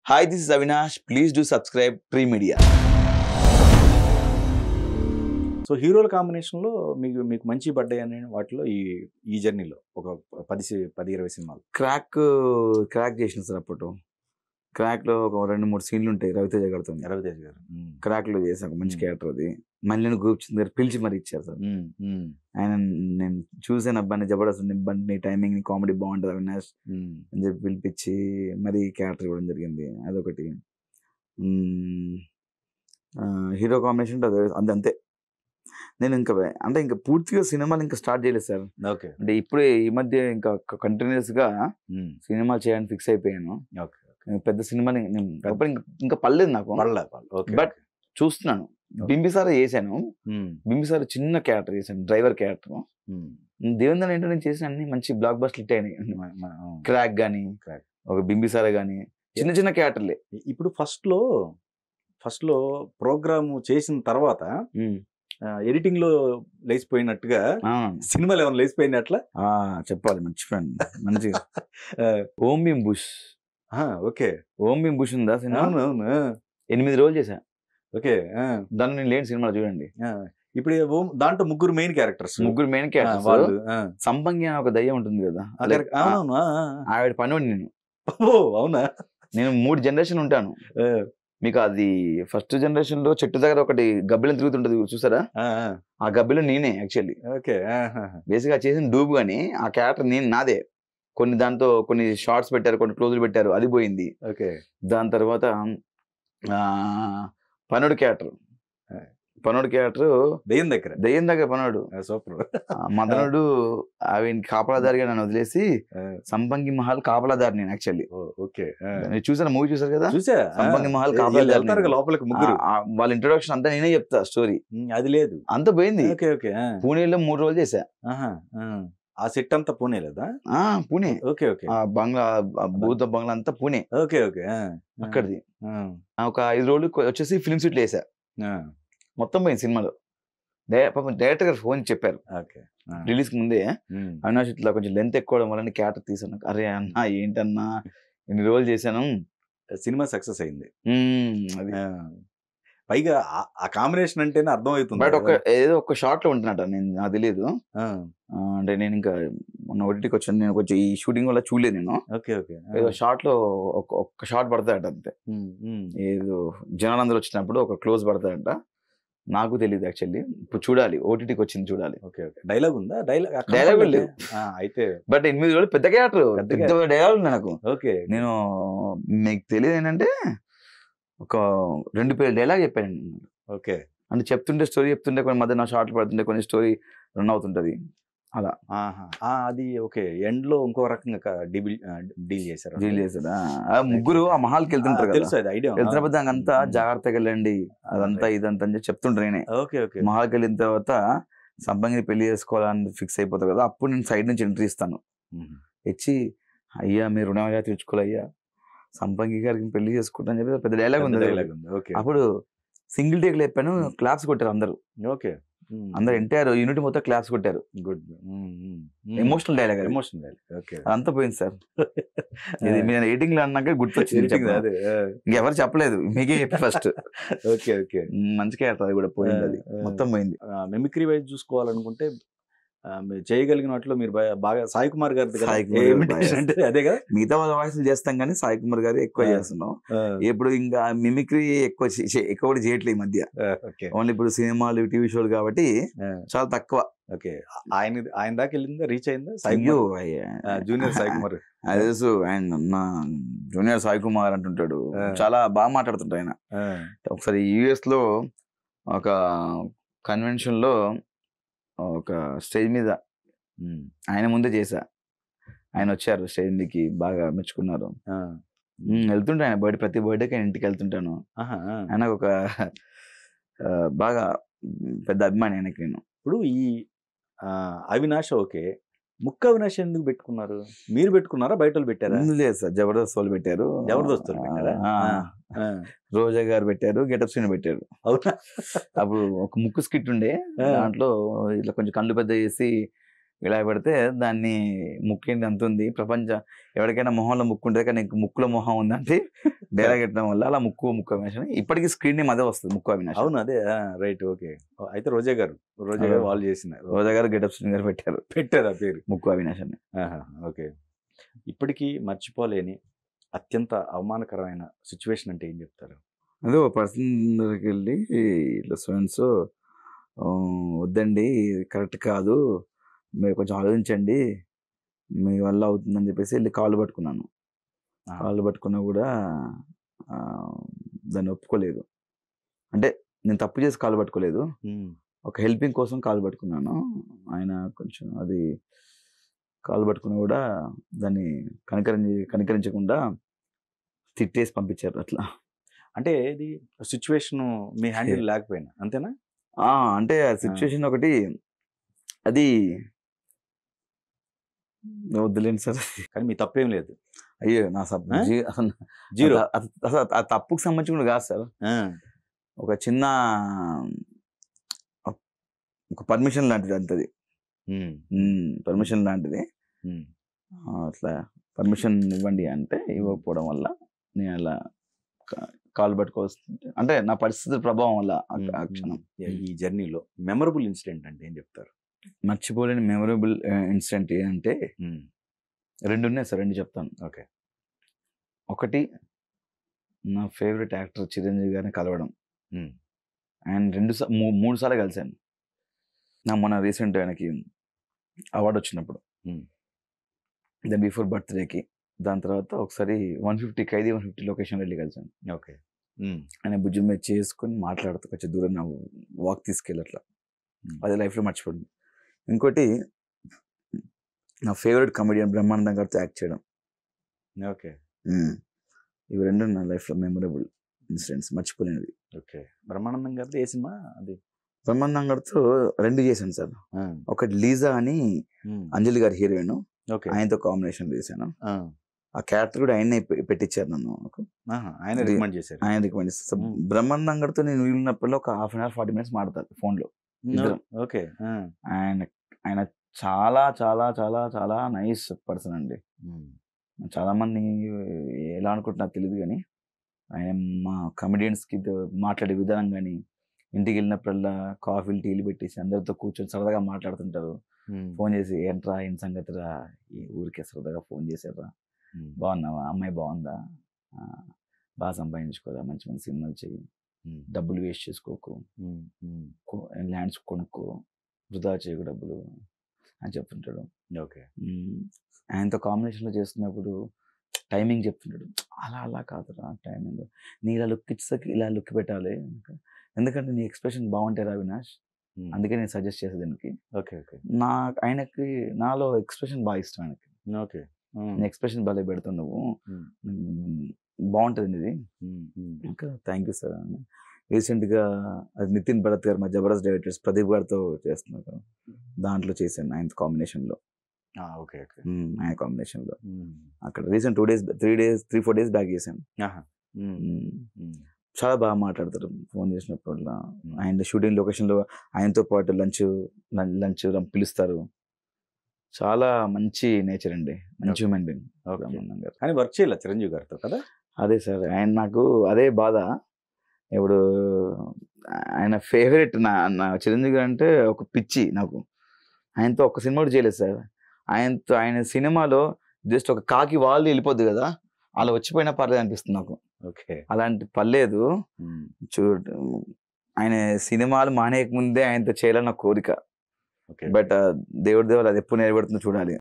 Hi, this is Avinash. Please do subscribe Tree Media. So హీరోల కాంబినేషన్లో మీకు మీకు మంచి పడ్డాయి అనే వాటిలో ఈ జర్నీలో ఒక 10-20 సినిమాలు క్రాక్ చేసిన సార్ అప్పుడు. క్రాక్లో ఒక 2-3 సీన్లు ఉంటాయి రవితేజ గారితో. రవితేజ్ గారు క్రాక్లో చేసాను మంచి క్యారెక్టర్ అది. మళ్ళీ గ్రూప్ దగ్గర పిలిచి మరి ఇచ్చారు సార్. ఆయన నేను చూసాను అబ్బాయి జబర్దస్త్ ఇబ్బంది, నీ టైమింగ్ నీ కామెడీ బాగుంటుంది అవినాష్ అని చెప్పి పిలిపించి మరి క్యారెక్టర్ ఇవ్వడం జరిగింది. అదొకటి. హీరో కాంబినేషన్ అంతే. నేను ఇంకా పూర్తిగా సినిమాలు ఇంకా స్టార్ట్ చేయలేదు సార్. ఓకే. అంటే ఇప్పుడే ఈ మధ్య ఇంకా కంటిన్యూస్ గా సినిమాలు చేయడానికి ఫిక్స్ అయిపోయాను. పెద్ద సినిమాలు ఇంకా పర్లేదు నాకు, బట్ చూస్తున్నాను. బింబిసార చేశాను. బింబిసార చిన్న క్యారెక్టర్ చేశాను, డ్రైవర్ క్యారెక్టర్. దేవేంద్ర ఏంటో నేను చేసిన అన్ని మంచి బ్లాక్ బస్టర్ హిట్ అయినాయి. క్రాక్ గానీ ఒక బింబిసార గానీ చిన్న చిన్న క్యారెక్టర్లే. ఇప్పుడు ఫస్ట్ లో ప్రోగ్రామ్ చేసిన తర్వాత ఎడిటింగ్ లో లేచిపోయినట్టుగా సినిమాలు ఏమైనా లేచిపోయినట్లా చెప్పాలి. మర్చిపోయాను మంచిగా. ఓం భీమ్ బుష్. ఓకే. ఓం భీమ్ బుష్ ఉందా సినిమా? 8 రోజులు చేశా. ఓకే. దాన్ని నేను లేని సినిమా చూడండి. ఇప్పుడు దాంట్లో ముగ్గురు మెయిన్ క్యారెక్టర్స్. సంపంగి అని ఒక దయ్యం ఉంటుంది కదా, ఆవిడ పని. నేను అవునా? నేను 3 జనరేషన్ ఉంటాను. మీకు అది ఫస్ట్ జనరేషన్ లో చెట్టు దగ్గర ఒకటి గబ్బిలం తిరుగుతుంటది చూసారా? ఆ గబ్బిలం నేనే యాక్చువల్లీ. బేసిక్ గా చేసిన డూబ్ గానీ ఆ క్యారెక్టర్ నాదే. దాంతో కొన్ని షార్ట్స్ పెట్టారు, కొన్ని క్లోజులు పెట్టారు, అది పోయింది. దాని తర్వాత పనుడు క్యారెక్టర్ దెయ్యం దగ్గర పనుడు సూపర్. మదనుడు అవి కాపలాదారిగా నన్ను వదిలేసి సంపంగి మహల్ కాపలాదారి నేను యాక్చువల్లీ. చూసాను, మూవీ చూసారు కదా, సంపంగి మహల్ కాపలాదారి. లోపలికి వాళ్ళ ఇంట్రొడక్షన్ అంతా నేనే చెప్తా స్టోరీ. అది లేదు, అంత పోయింది. పూణేలో 3 రోజులు చేశా. ఆ సెట్ అంతా పూణే లేదా? పూణే. బంగ్లా, భూత బంగ్లా అంతా పూణే. అక్కడిది. ఒక 5 రోజులు వచ్చేసి ఫిల్మ్ సిటీలో వేసా. మొత్తం పోయింది సినిమాలో. డైరెక్టర్ గారు ఫోన్ చెప్పారు రిలీజ్ కి ముందే, అవినాష్ ఇట్లా కొంచెం లెంత్ ఎక్కువ వల్ల క్యారెక్టర్ తీసాను. అరే అన్నా ఏంటన్నా ఇన్ని రోజులు చేశాను. సినిమా సక్సెస్ అయింది. పైగా ఆ కాంబినేషన్ అంటేనే అర్థమవుతుంది. బట్ ఏదో ఒక షార్ట్ లో ఉంటున్నట, నాకు తెలియదు. అంటే నేను ఇంకా మొన్న ఒకటికి వచ్చాను, నేను కొంచెం ఈ షూటింగ్ వల్ల చూడలేదు నేను. ఏదో షార్ట్ లో ఒక్క షార్ట్ పడతాయట అంతే. ఏదో జనాలందరూ వచ్చినప్పుడు ఒక క్లోజ్ పడతాయంట. నాకు తెలియదు యాక్చువల్లీ. ఇప్పుడు చూడాలి, ఓటీటీకి వచ్చింది చూడాలి. డైలాగ్ ఉందా? డైలాగ్ లేవు అయితే. బట్ 8 రోజులు పెద్ద క్యారెక్టర్, పెద్ద డైలాగ్ ఉంది నాకు. నేను మీకు తెలియదు ఏంటంటే ఒక 2 పేజీల డైలాగ్ చెప్పాను. అంటే స్టోరీ చెప్తుంటే కొన్ని మధ్య నా షార్ట్లు పడుతుంటే కొన్ని స్టోరీ రన్ అవుతుంటది అలా. అది ఓకే. ఎండ్ లో ఇంకో రకంగా డీల్ చేశారా? ముగ్గురు ఆ మహల్కి వెళ్తుంటారు కదా, వెళ్తున్నప్పుడు అంతా జాగ్రత్తగా వెళ్ళండి అదంతా ఇదంతా అని చెప్తుంటారు. నేనే మహల్కి వెళ్ళిన తర్వాత సంపంగిని పెళ్లి చేసుకోవాలని ఫిక్స్ అయిపోతారు కదా, అప్పుడు నేను సైడ్ నుంచి ఎంట్రీ ఇస్తాను. ఇచ్చి అయ్యా మీరు రుణంగా తీర్చుకోవాలయ్యా, సంపంగి గారికి పెళ్లి చేసుకుంటా అని చెప్పి పెద్ద డైలాగ్ ఉంది. అప్పుడు సింగిల్ టేక్ లేపాను, క్లాప్స్ కొట్టారు అందరూ. అందరు ఎంటైర్ యూనిట్ మొత్తం క్లాప్స్ కొట్టారు. గుడ్. Emotional dialogue. అంతా పోయింది సార్. ఇది మీరు ఎడిటింగ్ లో అన్నాక గుర్తొచ్చింది. ఇంకెవరు చెప్పలేదు, మీకే చెప్పి ఫస్ట్. మంచి క్యారెక్టర్, అది కూడా పోయింది, అది మొత్తం పోయింది. మిమిక్రీ వైజ్ చూసుకోవాలనుకుంటే చేయగలిగిన వాటిలో మీరు బాగా సాయి కుమార్ గారి అంటే అదే కదా. మిగతా వాళ్ళ వాయిస్లు చేస్తాం కానీ సాయి కుమార్ గారు ఎక్కువ చేస్తున్నాం. ఇప్పుడు ఇంకా మిమిక్రీ ఎక్కువ కూడా చేయట్లేదు ఈ మధ్య. ఓన్లీ ఇప్పుడు సినిమాలు, టీవీ షోలు కాబట్టి చాలా తక్కువ. ఆయన దాకా వెళ్ళిందా, రీచ్ అయిందా జూనియర్ సాయి కుమార్? అది తెలుసు, ఆయన జూనియర్ సాయి కుమార్ అంటుంటాడు, చాలా బాగా మాట్లాడుతుంటాడు ఆయన. ఒకసారి US లో ఒక కన్వెన్షన్ లో ఒక స్టేజ్ మీద ఆయన ముందే చేశా. ఆయన వచ్చారు స్టేజ్ మీదకి, బాగా మెచ్చుకున్నారు. వెళ్తుంటా ఆయన ప్రతి బర్త్డేకి ఆయన ఇంటికి వెళ్తుంటాను. ఆయన ఒక బాగా పెద్ద అభిమాని ఆయనకి నేను. ఇప్పుడు ఈ అవినాష్ ముక్క అవినాష్ ఎందుకు పెట్టుకున్నారు? మీరు పెట్టుకున్నారా, బయట వాళ్ళు పెట్టారా? లేదు సార్, జబర్దస్త్ వాళ్ళు పెట్టారు. జబర్దస్త్ వాళ్ళు పెట్టారా? రోజా గారు పెట్టారు, గెటప్ సీన్ పెట్టారు. అప్పుడు ఒక ముక్కు స్కిట్ ఉండే, దాంట్లో ఇట్లా కొంచెం కళ్ళు పెద్ద చేసి ఇలా పెడితే దాన్ని ముక్కేంటి అంత ఉంది, ఎవరికైనా మొహంలో ముక్కు ఉంటుంది కానీ ముక్కులో మొహం ఉందంటే డైలాగ్ పెట్టడం వల్ల అలా ముక్కు అవినాష్ అని ఇప్పటికీ స్క్రీన్ నేమ్ అదే వస్తుంది, ముక్కు అవినాష్. అవును, అదే రైట్. ఓకే. అయితే రోజా గారు వాళ్ళు చేసినారు. రోజా గారు గెటప్ శ్రీని గారు పెట్టారు ఆ పేరు, ముక్కు అవినాష్ అని. ఓకే. ఇప్పటికీ మర్చిపోలేని అత్యంత అవమానకరమైన సిచ్యువేషన్ అంటే ఏం చెప్తారు? అదే ఒక పర్సన్ దగ్గరికి వెళ్ళి ఇట్లా సో వద్దండి, కరెక్ట్ కాదు, మీరు కొంచెం ఆలోచించండి, మీ వల్ల అవుతుందని చెప్పేసి వెళ్ళి కాళ్ళు పట్టుకున్నాను. కాళ్ళు పట్టుకున్నా కూడా దాన్ని ఒప్పుకోలేదు. అంటే నేను తప్పు చేసి కాళ్ళు పట్టుకోలేదు, ఒక హెల్పింగ్ కోసం కాళ్ళు పట్టుకున్నాను. ఆయన కొంచెం అది కాళ్ళు పట్టుకున్నా కూడా దాన్ని కనికరించకుండా తిట్టేసి పంపించారు అట్లా. అంటే ఇది సిచ్యువేషన్ మీ హ్యాండిల్ లేకపోయినా అంతేనా? అంటే ఆ సిచ్యువేషన్ ఒకటి, అది వద్దులేండి సార్. కానీ మీ తప్పేం లేదు. అయ్యో నా జీరో. అసలు ఆ తప్పుకు సంబంధించి కూడా కాదు సార్, ఒక చిన్న ఒక పర్మిషన్ లాంటిది అంతది, పర్మిషన్ లాంటిది. అట్లా పర్మిషన్ ఇవ్వండి అంటే ఇవ్వకపోవడం వల్ల నేను అలా కాలు పట్టుకోవస్తుంది, అంటే నా పరిస్థితుల ప్రభావం వల్ల ఆ క్షణం. ఈ జర్నీలో మెమరబుల్ ఇన్సిడెంట్ అంటే ఏం చెప్తారు? మర్చిపోలేని మెమరబుల్ ఇన్సిడెంట్ ఏంటంటే రెండు ఉన్నాయి సార్, రెండు చెప్తాను. ఓకే. ఒకటి, నా ఫేవరెట్ యాక్టర్ చిరంజీవి గారిని కలవడం. ఆయన 3 సార్లు కలిశాను. నా మొన్న రీసెంట్ ఆయనకి అవార్డు వచ్చినప్పుడు, దాని బిఫోర్ బర్త్డేకి, దాని తర్వాత ఒకసారి 150 ఖైదీ 150 లొకేషన్ వెళ్ళి కలిసాను. ఓకే. ఆయన భుజం మీద చేసుకొని మాట్లాడుతూ కొంచెం దూరం నా వాక్ తీసుకెళ్ళి అట్లా, అది లైఫ్లో మర్చిపోయింది. ఇంకోటి, నా ఫేవరెట్ కమెడియన్ బ్రహ్మానందం గారితో యాక్ట్ చేయడం. ఓకే. ఇవి రెండు నా లైఫ్లో మెమరబుల్ ఇన్సిడెంట్స్, మర్చిపోలేనివి. ఓకే. బ్రహ్మానందం గారితో ఏ సినిమా అది? బ్రహ్మానందం గారితో 2 చేశాను సార్. ఒకటి లీజా అని అంజలి గారి హీరోయిన్, ఆయనతో కాంబినేషన్ చేశాను. ఆ క్యారెక్టర్ కూడా ఆయనే పెట్టించారు నన్ను. ఆయన రికమెండ్ చేశారు. ఆయన రికమెండ్ చేస్తారు. బ్రహ్మానందం గారితో నేను వీలున్నప్పుడు ఒక 1/2 hour 40 minutes మాడతాను ఫోన్లో ఇద్దరం. ఓకే. ఆయన చాలా చాలా చాలా చాలా నైస్ పర్సన్ అండి. చాలా మంది ఎలా అనుకుంటున్నా తెలియదు, కానీ ఆయన మా కమెడియన్స్కి మాట్లాడే విధానం కానీ, ఇంటికి వెళ్ళినప్పుడల్లా కాఫీలు టీలు పెట్టేసి అందరితో కూర్చొని సరదాగా మాట్లాడుతుంటారు. ఫోన్ చేసి ఏంట్రా ఏం సంగతిరా, ఈ ఊరికే సరదాగా ఫోన్ చేశారా, బాగున్నావా, అమ్మాయి బాగుందా, బాగా సంపాదించుకోరా, మంచి మంచి సినిమాలు చెయ్యి, డబ్బులు వేస్ట్ చేసుకోకు, ల్యాండ్స్ కొనుక్కో, వృధా చేయకు డబ్బులు అని చెప్తుంటాడు. ఓకే. ఆయనతో కాంబినేషన్లో చేస్తున్నప్పుడు టైమింగ్ చెప్తుంటాడు. అలా కాదురా టైమింగ్, నీ ఇలా లుక్ ఇచ్చేసరికి ఇలా లుక్ పెట్టాలి, ఎందుకంటే నీ ఎక్స్ప్రెషన్ బాగుంటాయి రా అవినాష్, అందుకే నేను సజెస్ట్ చేసేది దీనికి. ఓకే. ఓకే. ఆయనకి నాలో ఎక్స్ప్రెషన్ బాగా ఇష్టం ఆయనకి. ఓకే. నీ ఎక్స్ప్రెషన్ బాగా పెడతావు నువ్వు, బాగుంటుంది ఇది. ఇంకా థ్యాంక్ యూ సార్. రీసెంట్గా అది నితిన్ భరత్ గారు, మా జబర్దస్త్ డైరెక్టర్స్ ప్రదీప్ గారితో చేస్తున్నారు, దాంట్లో చేశాను ఆయన కాంబినేషన్లో. ఓకే. ఓకే. ఆయన కాంబినేషన్లో అక్కడ రీసెంట్ 3-4 days బ్యాక్ చేశాను. చాలా బాగా మాట్లాడతారు ఫోన్ చేసినప్పుడు. ఆయన షూటింగ్ లొకేషన్లో ఆయనతో పాటు లంచ్ పిలుస్తారు. చాలా మంచి నేచర్ అండి, మంచి హ్యూమన్ బీయింగ్. కానీ వర్క్ చేయాలి చిరంజీవి గారితో కదా. అదే సార్, ఆయన నాకు అదే బాధ. ఇప్పుడు ఆయన ఫేవరెట్, నా చిరంజీవి గారు అంటే ఒక పిచ్చి నాకు. ఆయనతో ఒక సినిమా కూడా చేయలేదు సార్. ఆయన సినిమాలో జస్ట్ ఒక కాకి వాళ్ళు వెళ్ళిపోద్ది కదా, అలా వచ్చిపోయినా పర్లేదు అనిపిస్తుంది నాకు. ఓకే. అలాంటి పర్లేదు. ఆయన సినిమాలు మానేయక ముందే ఆయనతో చేయాలని నా కోరిక. బట్ దేవుడి దేవుడు అది ఎప్పుడు నెరవేరుతుందో చూడాలి.